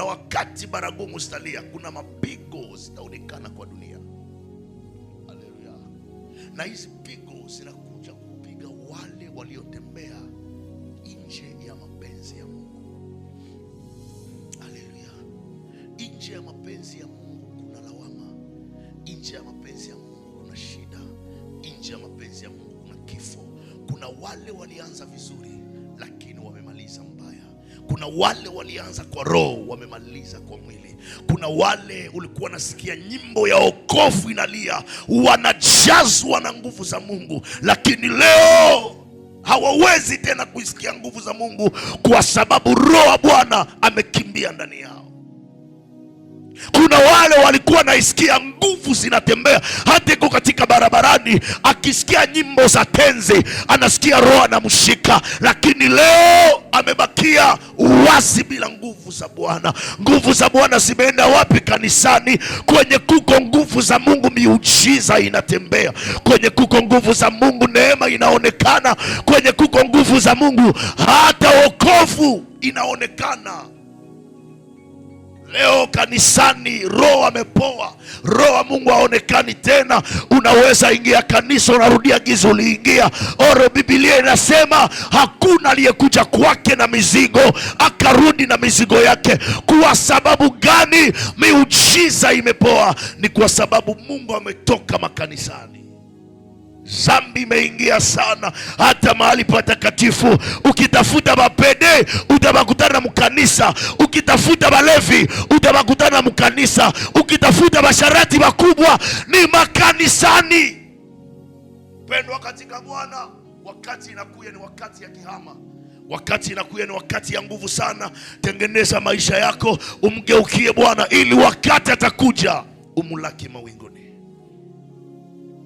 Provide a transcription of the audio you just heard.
na wakati baragumu zitalia, kuna mapigo zitaonekana kwa dunia. Haleluya. Na hizi pigo zinakuja kupiga wale waliotembea nje ya mapenzi ya Mungu. Haleluya. Nje ya mapenzi ya Mungu kuna lawama, nje ya mapenzi ya Mungu kuna shida, nje ya mapenzi ya Mungu kuna kifo. Kuna wale walianza vizuri lakini wamemaliza mbaya. Kuna wale walianza kwa roho wamemaliza kwa mwili. Kuna wale ulikuwa nasikia nyimbo ya wokovu inalia, wanajazwa na nguvu za Mungu, lakini leo hawawezi tena kuisikia nguvu za Mungu kwa sababu roho wa Bwana amekimbia ndani yao. Kuna wale walikuwa naisikia nguvu zinatembea, hata iko katika barabarani akisikia nyimbo za tenzi anasikia roho anamshika, lakini leo amebakia uwazi bila nguvu za Bwana. Nguvu za Bwana zimeenda wapi? Kanisani. Kwenye kuko nguvu za Mungu miujiza inatembea. Kwenye kuko nguvu za Mungu neema inaonekana. Kwenye kuko nguvu za Mungu hata wokovu inaonekana. Leo kanisani roho amepoa, roho wa Mungu haonekani tena. Unaweza ingia kanisa unarudia giza uliingia. Oro Biblia inasema hakuna aliyekuja kwake na mizigo akarudi na mizigo yake. Kwa sababu gani miujiza imepoa? Ni kwa sababu Mungu ametoka makanisani. Zambi imeingia sana hata mahali patakatifu. Ukitafuta mapede utabakutana na mkanisa, ukitafuta malevi utabakutana na mkanisa, ukitafuta masharati makubwa ni makanisani. Pendwa katika Bwana, wakati inakuja ni wakati ya kihama. Wakati inakuja ni wakati ya nguvu sana. Tengeneza maisha yako umgeukie Bwana ili wakati atakuja umulaki mawinguni.